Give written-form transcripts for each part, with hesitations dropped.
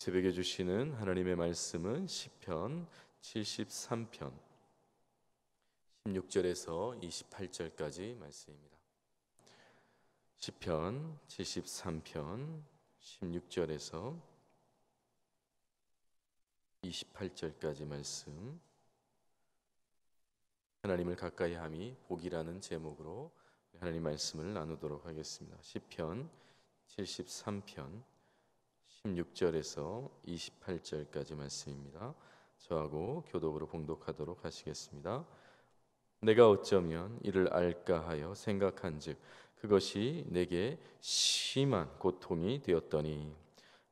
새벽에 주시는 하나님의 말씀은 시편 73편 16절에서 28절까지 말씀입니다. 시편 73편 16절에서 28절까지 말씀, 하나님을 가까이함이 복이라는 제목으로 하나님 말씀을 나누도록 하겠습니다. 시편 73편 16절에서 28절까지 말씀입니다. 저하고 교독으로 봉독하도록 하시겠습니다. 내가 어쩌면 이를 알까 하여 생각한즉 그것이 내게 심한 고통이 되었더니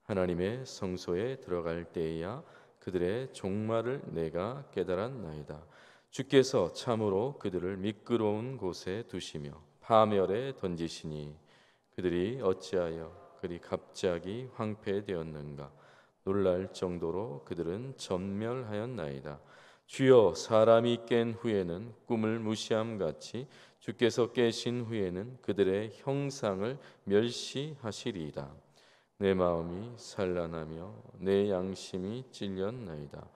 하나님의 성소에 들어갈 때에야 그들의 종말을 내가 깨달았나이다. 주께서 참으로 그들을 미끄러운 곳에 두시며 파멸에 던지시니 그들이 어찌하여 그리 갑자기 황폐되었는가. 놀랄 정도로 그들은 전멸하였나이다. 주여, 사람이 깬 후에는 꿈을 무시함같이 주께서 깨신 후에는 그들의 형상을 멸시하시리이다. 내 마음이 산란하며 내 양심이 찔렸나이다.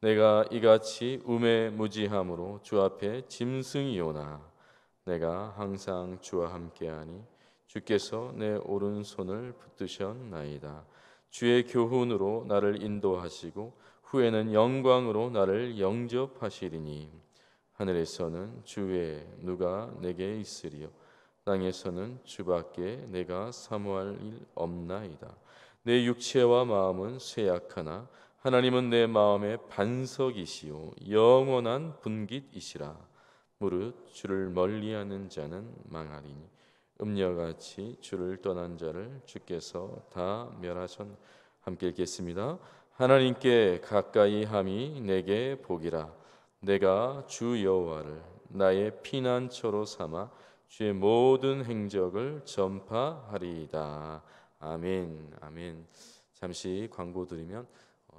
내가 이같이 우매무지함으로 주 앞에 짐승이오나 내가 항상 주와 함께하니 주께서 내 오른손을 붙드셨나이다. 주의 교훈으로 나를 인도하시고 후에는 영광으로 나를 영접하시리니 하늘에서는 주 외에 누가 내게 있으리요 땅에서는 주밖에 내가 사모할 일 없나이다. 내 육체와 마음은 쇠약하나 하나님은 내 마음의 반석이시요 영원한 분깃이시라. 무릇 주를 멀리하는 자는 망하리니 음녀같이 주를 떠난 자를 주께서 다 멸하셨. 함께 읽겠습니다. 하나님께 가까이 함이 내게 복이라. 내가 주 여호와를 나의 피난처로 삼아 주의 모든 행적을 전파하리이다. 아멘. 아멘. 잠시 광고 드리면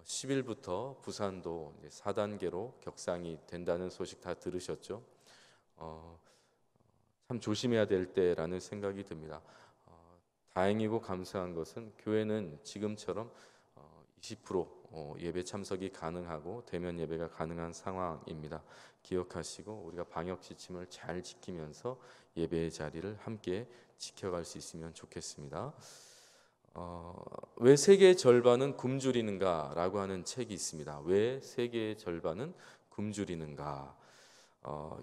10일부터 부산도 4단계로 격상이 된다는 소식 다 들으셨죠? 참 조심해야 될 때라는 생각이 듭니다. 다행이고 감사한 것은 교회는 지금처럼 20% 예배 참석이 가능하고 대면 예배가 가능한 상황입니다. 기억하시고 우리가 방역 지침을 잘 지키면서 예배의 자리를 함께 지켜갈 수 있으면 좋겠습니다. 왜 세계의 절반은 굶주리는가 라고 하는 책이 있습니다. 왜 세계의 절반은 굶주리는가.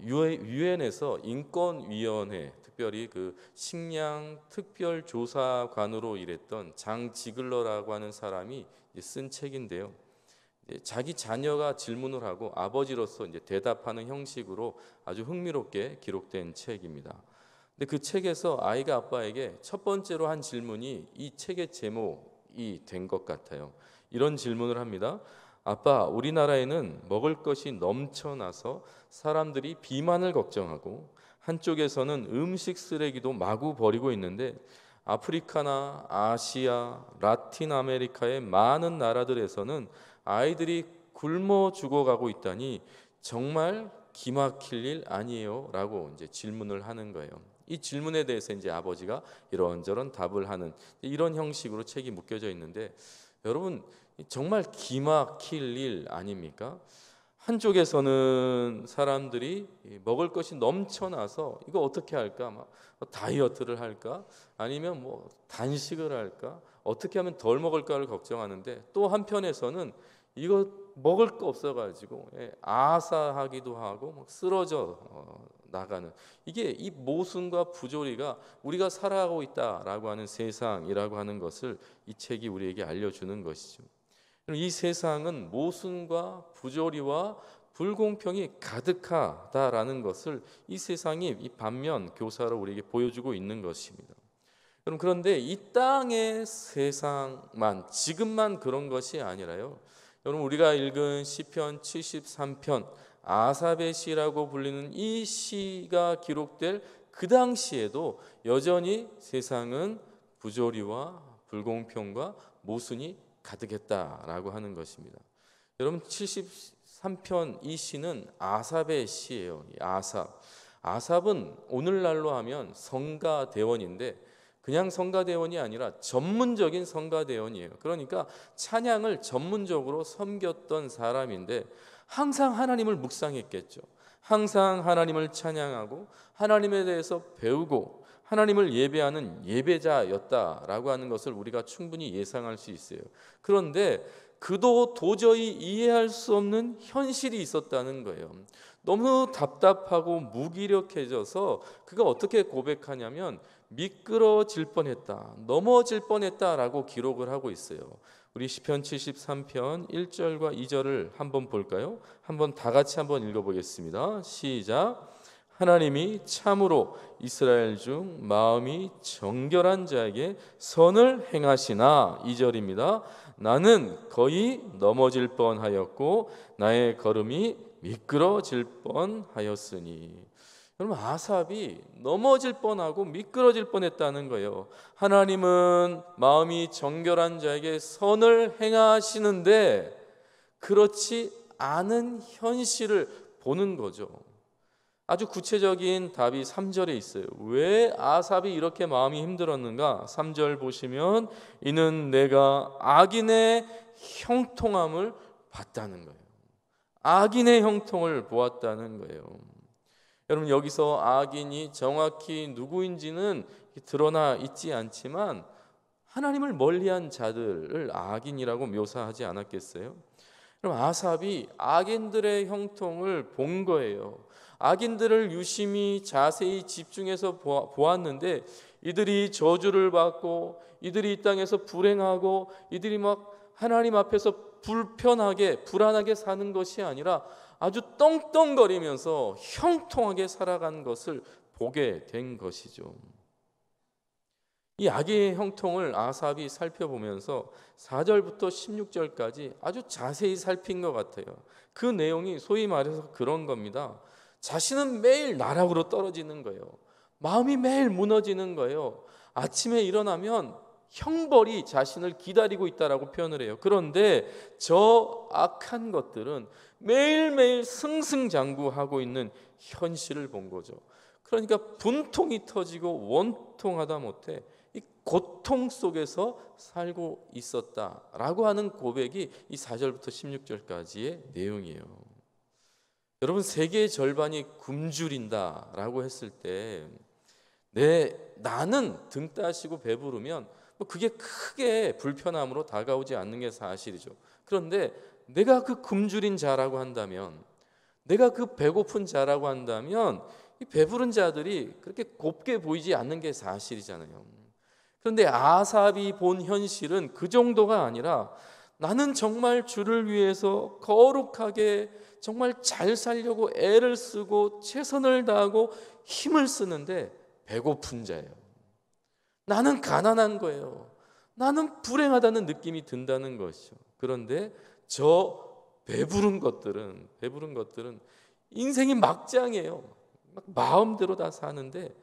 유엔에서 인권위원회, 특별히 그 식량 특별조사관으로 일했던 장 지글러라고 하는 사람이 쓴 책인데요. 자기 자녀가 질문을 하고 아버지로서 이제 대답하는 형식으로 아주 흥미롭게 기록된 책입니다. 근데 그 책에서 아이가 아빠에게 첫 번째로 한 질문이 이 책의 제목이 된 것 같아요. 이런 질문을 합니다. 아빠, 우리나라에는 먹을 것이 넘쳐나서 사람들이 비만을 걱정하고 한쪽에서는 음식 쓰레기도 마구 버리고 있는데 아프리카나 아시아, 라틴 아메리카의 많은 나라들에서는 아이들이 굶어 죽어가고 있다니 정말 기막힐 일 아니에요? 라고 이제 질문을 하는 거예요. 이 질문에 대해서 이제 아버지가 이런저런 답을 하는 이런 형식으로 책이 묶여져 있는데 여러분 정말 기막힐 일 아닙니까? 한쪽에서는 사람들이 먹을 것이 넘쳐나서 이거 어떻게 할까? 막 다이어트를 할까? 아니면 뭐 단식을 할까? 어떻게 하면 덜 먹을까를 걱정하는데 또 한편에서는 이거 먹을 거 없어가지고 아사하기도 하고 막 쓰러져 나가는 이게 이 모순과 부조리가 우리가 살아가고 있다라고 하는 세상이라고 하는 것을 이 책이 우리에게 알려주는 것이죠. 이 세상은 모순과 부조리와 불공평이 가득하다라는 것을 이 세상이 이 반면 교사로 우리에게 보여주고 있는 것입니다. 그런데 이 땅의 세상만 지금만 그런 것이 아니라요. 여러분 우리가 읽은 시편 73편 아삽의 시라고 불리는 이 시가 기록될 그 당시에도 여전히 세상은 부조리와 불공평과 모순이 가득했다라고 하는 것입니다. 여러분 73편 이 시는 아삽의 시예요. 아삽은 오늘날로 하면 성가대원인데 그냥 성가대원이 아니라 전문적인 성가대원이에요. 그러니까 찬양을 전문적으로 섬겼던 사람인데 항상 하나님을 묵상했겠죠. 항상 하나님을 찬양하고 하나님에 대해서 배우고 하나님을 예배하는 예배자였다라고 하는 것을 우리가 충분히 예상할 수 있어요. 그런데 그도 도저히 이해할 수 없는 현실이 있었다는 거예요. 너무 답답하고 무기력해져서 그가 어떻게 고백하냐면 미끄러질 뻔했다, 넘어질 뻔했다라고 기록을 하고 있어요. 우리 시편 73편 1절과 2절을 한번 볼까요? 한번 다 같이 한번 읽어보겠습니다. 시작. 하나님이 참으로 이스라엘 중 마음이 정결한 자에게 선을 행하시나. 2절입니다. 나는 거의 넘어질 뻔하였고 나의 걸음이 미끄러질 뻔하였으니. 여러분, 아삽이 넘어질 뻔하고 미끄러질 뻔했다는 거예요. 하나님은 마음이 정결한 자에게 선을 행하시는데 그렇지 않은 현실을 보는 거죠. 아주 구체적인 답이 3절에 있어요. 왜 아삽이 이렇게 마음이 힘들었는가? 3절 보시면 이는 내가 악인의 형통함을 봤다는 거예요. 악인의 형통을 보았다는 거예요. 여러분, 여기서 악인이 정확히 누구인지는 드러나 있지 않지만 하나님을 멀리한 자들을 악인이라고 묘사하지 않았겠어요? 그럼 아삽이 악인들의 형통을 본 거예요. 악인들을 유심히 자세히 집중해서 보았는데 이들이 저주를 받고 이들이 이 땅에서 불행하고 이들이 막 하나님 앞에서 불편하게 불안하게 사는 것이 아니라 아주 떵떵거리면서 형통하게 살아간 것을 보게 된 것이죠. 이 악의 형통을 아삽이 살펴보면서 4절부터 16절까지 아주 자세히 살핀 것 같아요. 그 내용이 소위 말해서 그런 겁니다. 자신은 매일 나락으로 떨어지는 거예요. 마음이 매일 무너지는 거예요. 아침에 일어나면 형벌이 자신을 기다리고 있다라고 표현을 해요. 그런데 저 악한 것들은 매일매일 승승장구하고 있는 현실을 본 거죠. 그러니까 분통이 터지고 원통하다 못해 이 고통 속에서 살고 있었다라고 하는 고백이 이 4절부터 16절까지의 내용이에요. 여러분, 세계의 절반이 굶주린다라고 했을 때 나는 등 따시고 배부르면 그게 크게 불편함으로 다가오지 않는 게 사실이죠. 그런데 내가 그 굶주린 자라고 한다면, 내가 그 배고픈 자라고 한다면 이 배부른 자들이 그렇게 곱게 보이지 않는 게 사실이잖아요. 그런데 아삽이 본 현실은 그 정도가 아니라 나는 정말 주를 위해서 거룩하게 정말 잘 살려고 애를 쓰고 최선을 다하고 힘을 쓰는데 배고픈 자예요. 나는 가난한 거예요. 나는 불행하다는 느낌이 든다는 것이죠. 그런데 저 배부른 것들은 인생이 막장이에요. 막 마음대로 다 사는데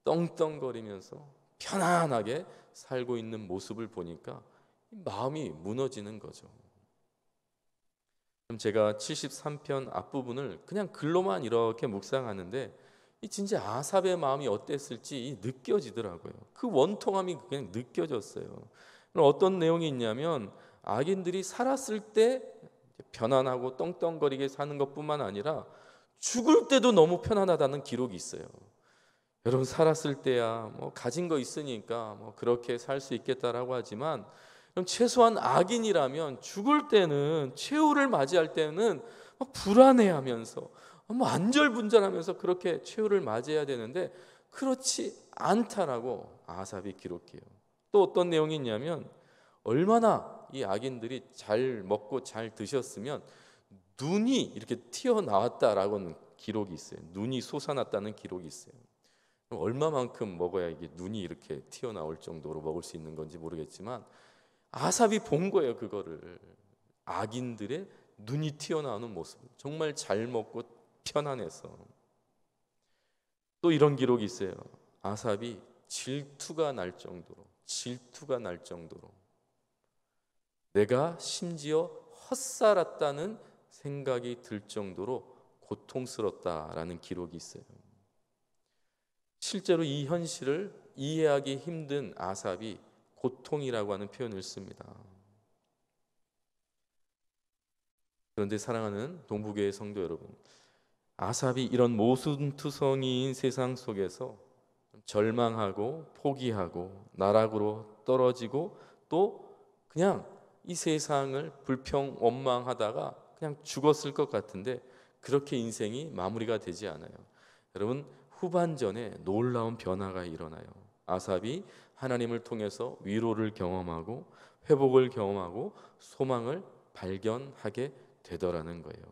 떵떵거리면서 편안하게 살고 있는 모습을 보니까 마음이 무너지는 거죠. 그럼 제가 73편 앞부분을 그냥 글로만 이렇게 묵상하는데 진짜 아삽의 마음이 어땠을지 느껴지더라고요. 그 원통함이 그냥 느껴졌어요. 그럼 어떤 내용이 있냐면 악인들이 살았을 때 편안하고 떵떵거리게 사는 것뿐만 아니라 죽을 때도 너무 편안하다는 기록이 있어요. 여러분, 살았을 때야 뭐 가진 거 있으니까 뭐 그렇게 살 수 있겠다라고 하지만 그럼 최소한 악인이라면 죽을 때는, 최후를 맞이할 때는 불안해하면서 안절분절하면서 그렇게 최후를 맞이해야 되는데 그렇지 않다라고 아삽이 기록해요. 또 어떤 내용이 있냐면 얼마나 이 악인들이 잘 먹고 잘 드셨으면 눈이 이렇게 튀어나왔다라고는 기록이 있어요. 눈이 솟아났다는 기록이 있어요. 얼마만큼 먹어야 이게 눈이 이렇게 튀어나올 정도로 먹을 수 있는 건지 모르겠지만 아삽이 본 거예요. 그거를 악인들의 눈이 튀어나오는 모습, 정말 잘 먹고 편안해서. 또 이런 기록이 있어요. 아삽이 질투가 날 정도로 내가 심지어 헛살았다는 생각이 들 정도로 고통스럽다라는 기록이 있어요. 실제로 이 현실을 이해하기 힘든 아삽이 고통이라고 하는 표현을 씁니다. 그런데 사랑하는 동부교회 성도 여러분, 아삽이 이런 모순투성이인 세상 속에서 절망하고 포기하고 나락으로 떨어지고 또 그냥 이 세상을 불평 원망하다가 그냥 죽었을 것 같은데 그렇게 인생이 마무리가 되지 않아요. 여러분, 후반전에 놀라운 변화가 일어나요. 아삽이 하나님을 통해서 위로를 경험하고 회복을 경험하고 소망을 발견하게 되더라는 거예요.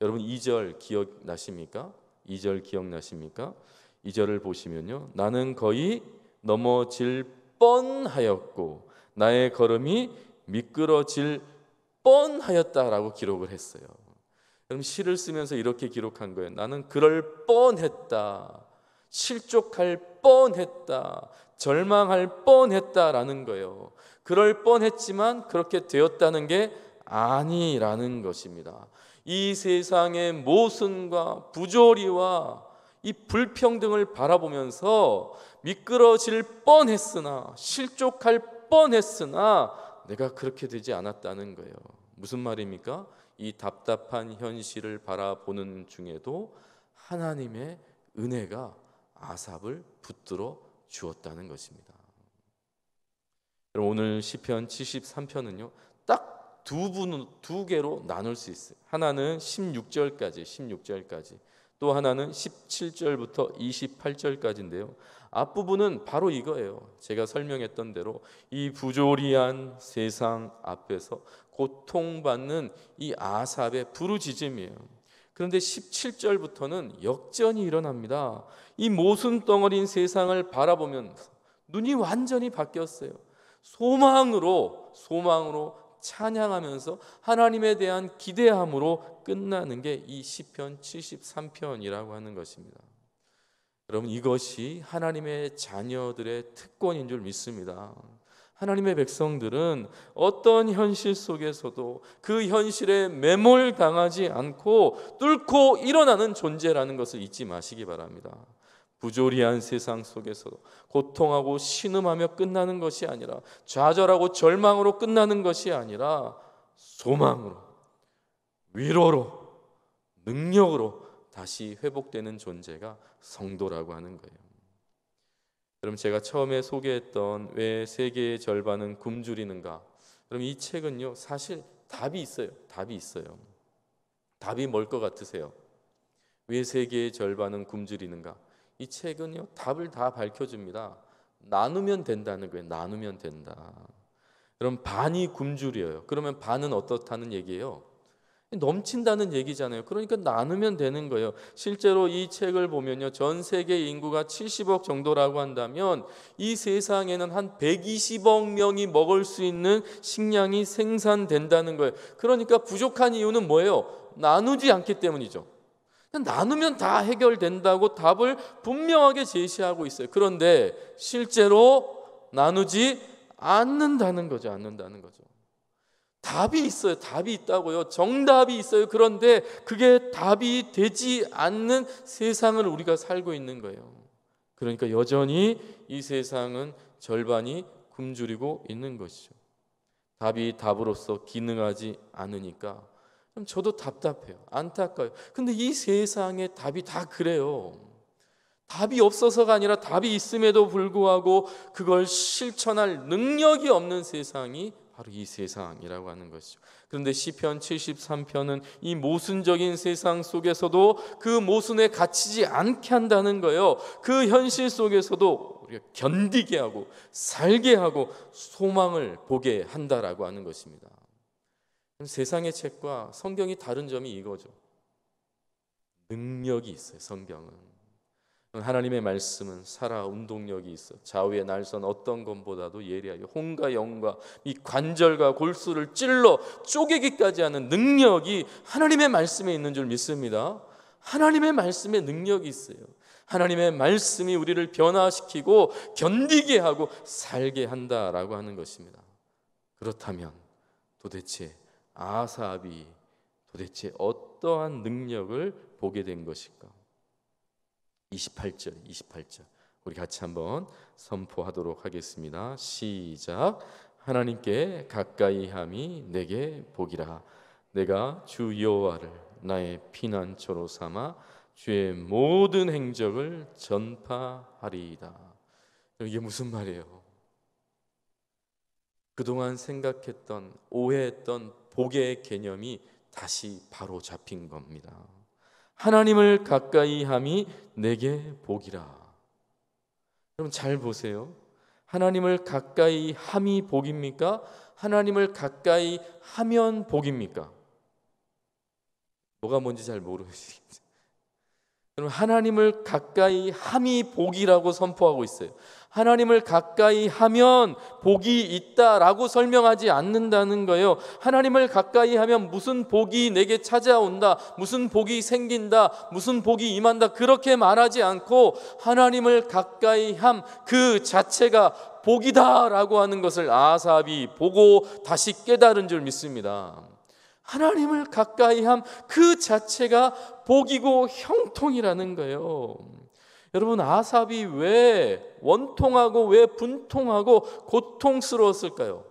여러분 2절 기억나십니까? 2절 기억나십니까? 2절을 보시면요, 나는 거의 넘어질 뻔하였고 나의 걸음이 미끄러질 뻔하였다라고 기록을 했어요. 그럼 시를 쓰면서 이렇게 기록한 거예요. 나는 그럴 뻔했다, 실족할 뻔했다, 절망할 뻔했다라는 거예요. 그럴 뻔했지만 그렇게 되었다는 게 아니라는 것입니다. 이 세상의 모순과 부조리와 이 불평등을 바라보면서 미끄러질 뻔했으나 실족할 뻔했으나 내가 그렇게 되지 않았다는 거예요. 무슨 말입니까? 이 답답한 현실을 바라보는 중에도 하나님의 은혜가 아삽을 붙들어 주었다는 것입니다. 오늘 시편 73편은요 딱 두 개로 나눌 수 있어요. 하나는 16절까지, 또 하나는 17절부터 28절까지인데요. 앞부분은 바로 이거예요. 제가 설명했던 대로 이 부조리한 세상 앞에서 고통받는 이 아삽의 부르짖음이에요. 그런데 17절부터는 역전이 일어납니다. 이 모순 덩어리인 세상을 바라보면서 눈이 완전히 바뀌었어요. 소망으로 찬양하면서 하나님에 대한 기대함으로 끝나는 게 이 시편 73편이라고 하는 것입니다. 여러분, 이것이 하나님의 자녀들의 특권인 줄 믿습니다. 하나님의 백성들은 어떤 현실 속에서도 그 현실에 매몰당하지 않고 뚫고 일어나는 존재라는 것을 잊지 마시기 바랍니다. 부조리한 세상 속에서 고통하고 신음하며 끝나는 것이 아니라, 좌절하고 절망으로 끝나는 것이 아니라 소망으로, 위로로, 능력으로 다시 회복되는 존재가 성도라고 하는 거예요. 그럼 제가 처음에 소개했던 왜 세계의 절반은 굶주리는가? 그럼 이 책은요 사실 답이 있어요. 답이 뭘 것 같으세요? 왜 세계의 절반은 굶주리는가? 이 책은요 답을 다 밝혀줍니다. 나누면 된다는 거예요. 나누면 된다. 그럼 반이 굶주려요. 그러면 반은 어떻다는 얘기예요? 넘친다는 얘기잖아요. 그러니까 나누면 되는 거예요. 실제로 이 책을 보면요, 전 세계 인구가 70억 정도라고 한다면 이 세상에는 한 120억 명이 먹을 수 있는 식량이 생산된다는 거예요. 그러니까 부족한 이유는 뭐예요? 나누지 않기 때문이죠. 나누면 다 해결된다고 답을 분명하게 제시하고 있어요. 그런데 실제로 나누지 않는다는 거죠. 답이 있어요. 답이 있다고요. 정답이 있어요. 그런데 그게 답이 되지 않는 세상을 우리가 살고 있는 거예요. 그러니까 여전히 이 세상은 절반이 굶주리고 있는 것이죠. 답이 답으로서 기능하지 않으니까 그럼 저도 답답해요. 안타까워요. 근데 이 세상의 답이 다 그래요. 답이 없어서가 아니라 답이 있음에도 불구하고 그걸 실천할 능력이 없는 세상이 바로 이 세상이라고 하는 것이죠. 그런데 시편 73편은 이 모순적인 세상 속에서도 그 모순에 갇히지 않게 한다는 거예요. 그 현실 속에서도 우리가 견디게 하고 살게 하고 소망을 보게 한다라고 하는 것입니다. 세상의 책과 성경이 다른 점이 이거죠. 능력이 있어요. 성경은 하나님의 말씀은 살아 운동력이 있어 좌우의 날선 어떤 것보다도 예리하여 혼과 영과 이 관절과 골수를 찔러 쪼개기까지 하는 능력이 하나님의 말씀에 있는 줄 믿습니다. 하나님의 말씀에 능력이 있어요. 하나님의 말씀이 우리를 변화시키고 견디게 하고 살게 한다라고 하는 것입니다. 그렇다면 도대체 아삽이 도대체 어떠한 능력을 보게 된 것일까? 28절 우리 같이 한번 선포하도록 하겠습니다. 시작. 하나님께 가까이 함이 내게 복이라. 내가 주 여호와를 나의 피난처로 삼아 주의 모든 행적을 전파하리이다. 이게 무슨 말이에요? 그동안 생각했던, 오해했던 복의 개념이 다시 바로 잡힌 겁니다. 하나님을 가까이 함이 내게 복이라. 여러분 잘 보세요. 하나님을 가까이 함이 복입니까? 하나님을 가까이 하면 복입니까? 뭐가 뭔지 잘 모르시겠죠? 여러분, 하나님을 가까이 함이 복이라고 선포하고 있어요. 하나님을 가까이 하면 복이 있다라고 설명하지 않는다는 거예요. 하나님을 가까이 하면 무슨 복이 내게 찾아온다, 무슨 복이 생긴다, 무슨 복이 임한다, 그렇게 말하지 않고 하나님을 가까이 함 그 자체가 복이다라고 하는 것을 아삽이 보고 다시 깨달은 줄 믿습니다. 하나님을 가까이 함 그 자체가 복이고 형통이라는 거예요. 여러분, 아삽이 왜 원통하고 왜 분통하고 고통스러웠을까요?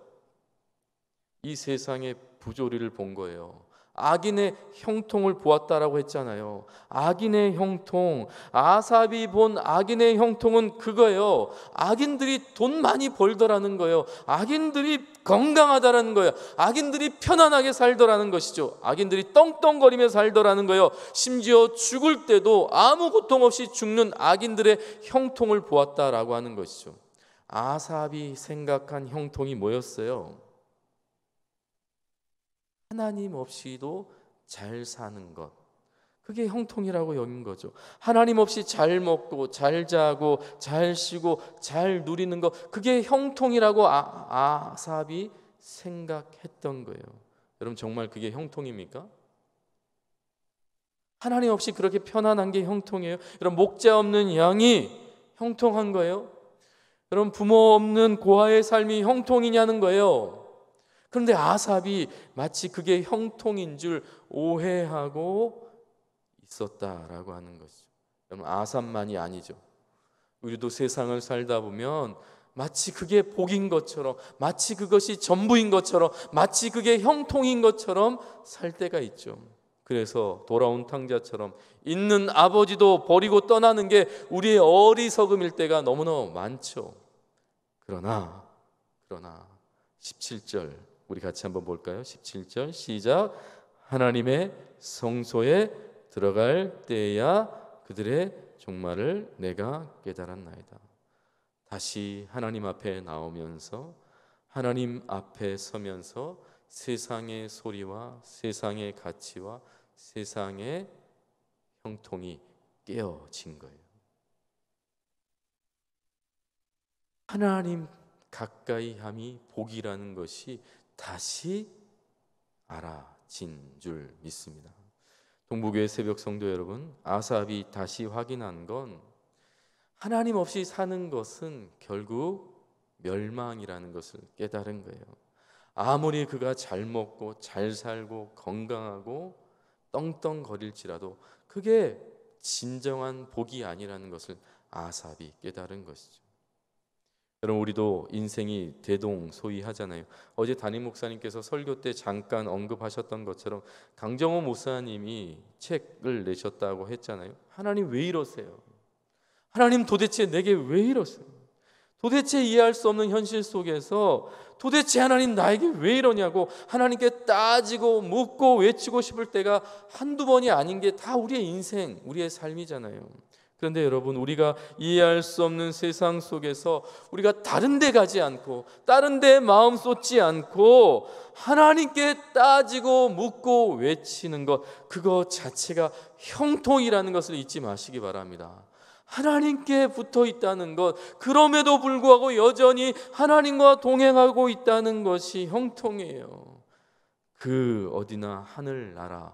이 세상의 부조리를 본 거예요. 악인의 형통을 보았다라고 했잖아요. 악인의 형통, 아삽이 본 악인의 형통은 그거예요. 악인들이 돈 많이 벌더라는 거예요. 악인들이 건강하다라는 거예요. 악인들이 편안하게 살더라는 것이죠. 악인들이 떵떵거리며 살더라는 거예요. 심지어 죽을 때도 아무 고통 없이 죽는 악인들의 형통을 보았다라고 하는 것이죠. 아삽이 생각한 형통이 뭐였어요? 하나님 없이도 잘 사는 것, 그게 형통이라고 여긴 거죠. 하나님 없이 잘 먹고 잘 자고 잘 쉬고 잘 누리는 것, 그게 형통이라고 아삽이 생각했던 거예요. 여러분, 정말 그게 형통입니까? 하나님 없이 그렇게 편안한 게 형통이에요? 여러분, 목자 없는 양이 형통한 거예요? 여러분, 부모 없는 고아의 삶이 형통이냐는 거예요. 그런데 아삽이 마치 그게 형통인 줄 오해하고 있었다라고 하는 것이죠. 여러분, 아삽만이 아니죠. 우리도 세상을 살다 보면 마치 그게 복인 것처럼, 마치 그것이 전부인 것처럼, 마치 그게 형통인 것처럼 살 때가 있죠. 그래서 돌아온 탕자처럼 있는 아버지도 버리고 떠나는 게 우리의 어리석음일 때가 너무너무 많죠. 그러나 17절 우리 같이 한번 볼까요? 17절 시작. 하나님의 성소에 들어갈 때야 그들의 종말을 내가 깨달았나이다. 다시 하나님 앞에 나오면서 하나님 앞에 서면서 세상의 소리와 세상의 가치와 세상의 형통이 깨어진 거예요. 하나님 가까이 함이 복이라는 것이 다시 알아진 줄 믿습니다. 동부교회 새벽 성도 여러분, 아삽이 다시 확인한 건 하나님 없이 사는 것은 결국 멸망이라는 것을 깨달은 거예요. 아무리 그가 잘 먹고 잘 살고 건강하고 떵떵거릴지라도 그게 진정한 복이 아니라는 것을 아삽이 깨달은 것이죠. 여러분, 우리도 인생이 대동소이하잖아요. 어제 담임 목사님께서 설교 때 잠깐 언급하셨던 것처럼 강정호 목사님이 책을 내셨다고 했잖아요. 하나님 왜 이러세요? 하나님 도대체 내게 왜 이러세요? 도대체 이해할 수 없는 현실 속에서 도대체 하나님 나에게 왜 이러냐고 하나님께 따지고 묻고 외치고 싶을 때가 한두 번이 아닌 게 다 우리의 인생, 우리의 삶이잖아요. 그런데 여러분, 우리가 이해할 수 없는 세상 속에서 우리가 다른 데 가지 않고 다른 데 마음 쏟지 않고 하나님께 따지고 묻고 외치는 것, 그거 자체가 형통이라는 것을 잊지 마시기 바랍니다. 하나님께 붙어 있다는 것, 그럼에도 불구하고 여전히 하나님과 동행하고 있다는 것이 형통이에요. 그 어디나 하늘나라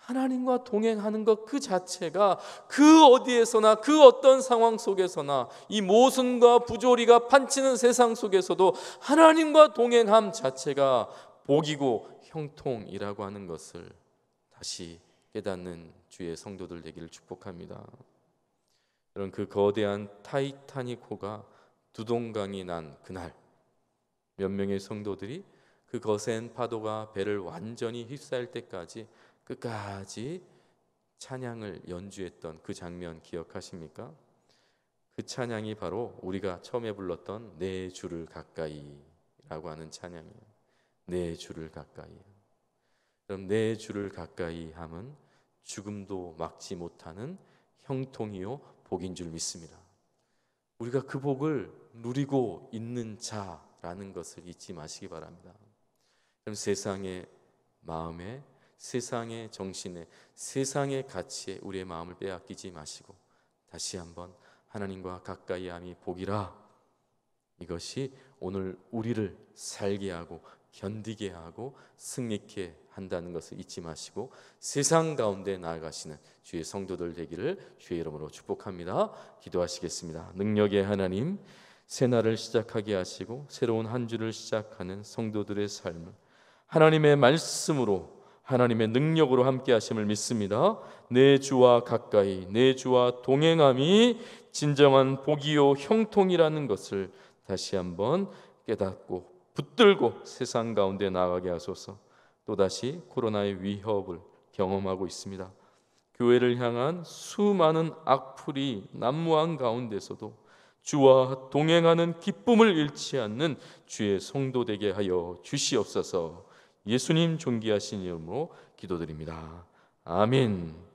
하나님과 동행하는 것 그 자체가 그 어디에서나 그 어떤 상황 속에서나 이 모순과 부조리가 판치는 세상 속에서도 하나님과 동행함 자체가 복이고 형통이라고 하는 것을 다시 깨닫는 주의 성도들 되기를 축복합니다. 그런 그 거대한 타이타닉호가 두동강이 난 그날, 몇 명의 성도들이 그 거센 파도가 배를 완전히 휩싸일 때까지 끝까지 찬양을 연주했던 그 장면 기억하십니까? 그 찬양이 바로 우리가 처음에 불렀던 내 주를 가까이라고 하는 찬양이에요. 내 주를 가까이. 그럼 내 주를 가까이 함은 죽음도 막지 못하는 형통이요 복인 줄 믿습니다. 우리가 그 복을 누리고 있는 자라는 것을 잊지 마시기 바랍니다. 그럼 세상의 마음에, 세상의 정신에, 세상의 가치에 우리의 마음을 빼앗기지 마시고 다시 한번 하나님과 가까이 함이 복이라, 이것이 오늘 우리를 살게 하고 견디게 하고 승리케 한다는 것을 잊지 마시고 세상 가운데 나아가시는 주의 성도들 되기를 주의 이름으로 축복합니다. 기도하시겠습니다. 능력의 하나님, 새날을 시작하게 하시고 새로운 한 주를 시작하는 성도들의 삶을 하나님의 말씀으로, 하나님의 능력으로 함께 하심을 믿습니다. 내 주와 가까이, 내 주와 동행함이 진정한 복이요 형통이라는 것을 다시 한번 깨닫고 붙들고 세상 가운데 나아가게 하소서. 또다시 코로나의 위협을 경험하고 있습니다. 교회를 향한 수많은 악플이 난무한 가운데서도 주와 동행하는 기쁨을 잃지 않는 주의 성도 되게 하여 주시옵소서. 예수님 존귀하신 이름으로 기도드립니다. 아멘.